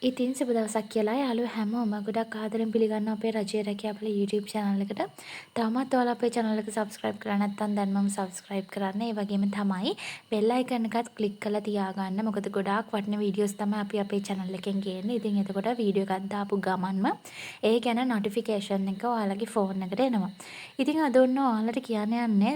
ඉතින් සුබ දවසක් කියලා යාළුවෝ හැමෝම ගොඩක් ආදරෙන් පිළිගන්නවා අපේ රජයේ රැකියාවල YouTube channel එකට. තාමත් ඔයාලා අපේ channel එක subscribe කරලා නැත්නම් දැන්මම subscribe කරන්න. ඒ වගේම තමයි bell icon එකත් click කරලා තියාගන්න. මොකද ගොඩාක් වටින videos තමයි අපි අපේ channel එකෙන් ගේන්නේ. ඉතින් එතකොට video එකක් දාපු ගමන්ම ඒ ගැන notification එක ඔයාලගේ phone එකට එනවා. ඉතින් අද ඔන්න ඔයාලට කියන්න යන්නේ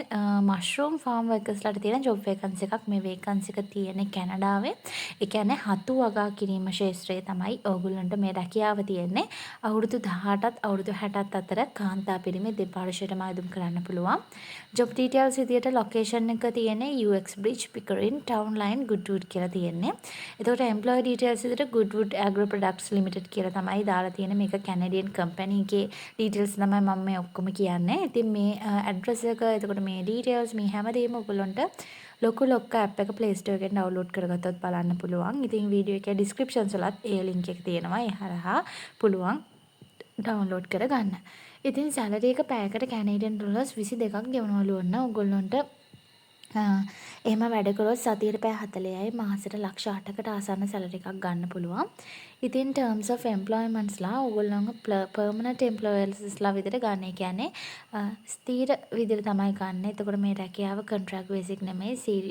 mushroom farm workersලාට තියෙන job vacancy එකක්. මේ vacancy එක තියෙන්නේ කැනඩාවේ. ඒ කියන්නේ හතු වගා කිරීම ශාස්ත්‍රයේ තමයි ඕගොල්ලන්ට මේ රැකියාව තියෙන්නේ. අවුරුදු 18ත් අවුරුදු 60ත් අතර කාන්තා පිරිමි දෙපාර්ශ්වයටම ආයුධම් කරන්න පුළුවන්. job details විදියට location එක තියෙන්නේ UX Bridge Pickering Town Line Goodwood කියලා තියෙන්නේ. එතකොට employee details විදියට Goodwood Agro Products Limited කියලා තමයි දාලා තියෙන්නේ. මේක Canadian company එකේ details තමයි මම මේ ඔක්කොම කියන්නේ. ඉතින් මේ address එක එතකොට මේ details මේ හැමදේම ඔයගොල්ලන්ට ලොකු ලොක්ක ඇප් එක Play Store එකෙන් ඩවුන්ලෝඩ් කරගත්තොත් බලන්න පුළුවන්. ඉතින් වීඩියෝ එකේ descriptions වලත් ඒ link එක තියෙනවා. ඒ හරහා පුළුවන් ඩවුන්ලෝඩ් කරගන්න. ඉතින් සැලරි එක පැයකට කැනේඩියන් ඩොලර්ස් 22ක් ගෙවනවලු ඔන්න ඕගොල්ලන්ට. එහෙම වැඩ කළොත් සතියට පැය 40යි මාසෙට ලක්ෂ 8කට ආසන්න සැලරි එකක් ගන්න පුළුවන්. ඉතින් terms of employmentsලා ඕගොල්ලන්ගේ permanent employersලා විදිහට ගන්න. ඒ කියන්නේ ස්ථිර විදිහට තමයි ගන්න. එතකොට මේ රැකියාව contract basic නෙමෙයි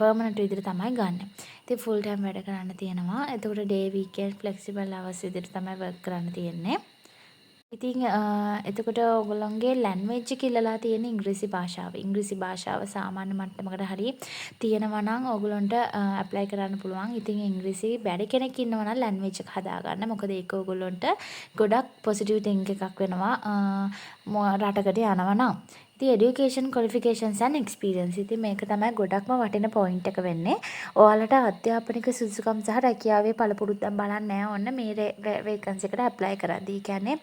permanent විදිහට තමයි ගන්න. ඉතින් full time වැඩ කරන්න තියෙනවා. එතකොට day weekend flexible hours විදිහට තමයි work කරන්න තියෙන්නේ. ඉතින් එතකොට ඔයගොල්ලන්ගේ ලැන්ග්වේජ් එක ඉල්ලලා තියෙන ඉංග්‍රීසි භාෂාව. ඉංග්‍රීසි භාෂාව සාමාන්‍ය මට්ටමකට හරි තියෙනවා නම් ඔයගොල්ලන්ට ඇප්ලයි කරන්න පුළුවන්. ඉතින් ඉංග්‍රීසි බැරි කෙනෙක් ඉන්නවා නම් ලැන්ග්වේජ් එක හදාගන්න. මොකද ඒක ඔයගොල්ලන්ට ගොඩක් පොසිටිව් තින්ක් එකක් වෙනවා රටකට යනවා නම්. ඉතින් education qualifications and experience. ඉතින් මේක තමයි ගොඩක්ම වටින point එක වෙන්නේ. ඔයාලට අධ්‍යාපනික සුසුකම් සහ රැකියාවේ පළපුරුද්දක් බලන්න නෑ ඕන්න මේ vacancy එකට apply කරද්දී. කියන්නේ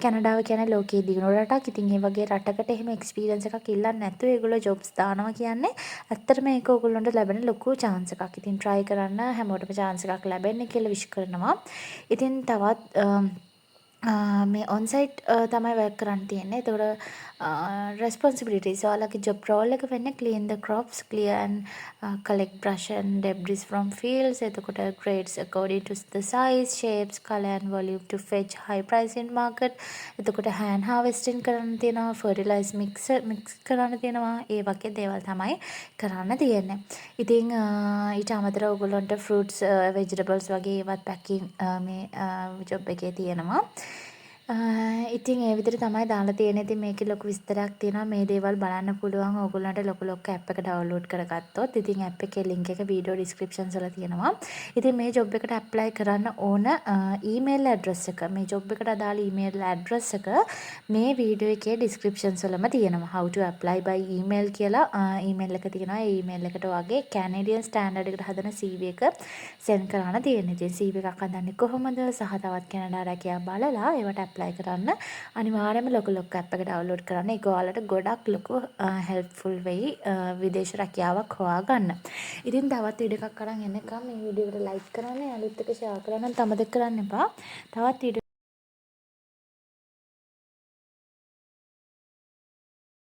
කැනඩාව කියන්නේ ලෝකයේ දියුණු රටක්. ඉතින් මේ වගේ රටකට එහෙම experience එකක් ඉල්ලන්නේ නැතුව ඒගොල්ලෝ jobs දානවා කියන්නේ ඇත්තටම මේක ඔයගොල්ලන්ට ලැබෙන ලොකු chance එකක්. ඉතින් try කරන්න හැමෝටම chance එකක් ලැබෙන්නේ කියලා wish කරනවා. ඉතින් තවත් මේ on site තමයි work කරන්න තියෙන්නේ. ඒතකොට responsibilities ඔයාලගේ job role එක වෙන්නේ clean the crops, clear and collect brush and debris from fields. එතකොට grades according to the size, shapes, color and volume to fetch high price in market. එතකොට hand harvesting කරන්න තියෙනවා, fertilizer mix කරන්න තියෙනවා. ඒ වගේ දේවල් තමයි කරන්න තියෙන්නේ. ඉතින් ඊට අමතරව ඔයගොල්ලන්ට fruits, vegetables වගේ ඒවත් packing මේ job එකේ තියෙනවා. ඉතින් ඒ විදිහට තමයි දාලා තියෙන්නේ. ඉතින් මේකේ ලොකු විස්තරයක් තියෙනවා. මේ දේවල් බලන්න පුළුවන් ඕගොල්ලන්ට ලොකු app එක download කරගත්තොත්. ඉතින් app එකේ link එක video descriptions වල තියෙනවා. ඉතින් මේ job එකට apply කරන්න ඕන email address එක, මේ job එකට අදාළ email address එක මේ video එකේ descriptions වලම තියෙනවා. how to apply by email කියලා email එක තියෙනවා. ඒ email එකට වගේ Canadian standard එකට හදන CV එක send කරන්න තියෙනවා. ඉතින් CV එකක් හදන්නේ කොහොමද සහ තවත් කැනඩා රැකියාව බලලා ඒවට apply කරන්න අනිවාර්යයෙන්ම ලොකු app එක download කරන්න. ඒක ඔයාලට ගොඩක් ලොකු helpful වෙයි විදේශ රැකියාවක් හොයාගන්න. ඉතින් තවත් වීඩියෝ එකක් අරන් එනකම් මේ වීඩියෝ එකට like කරන්න, අනිත් එක share කරන්න, තමද කරන්න එපා. තවත්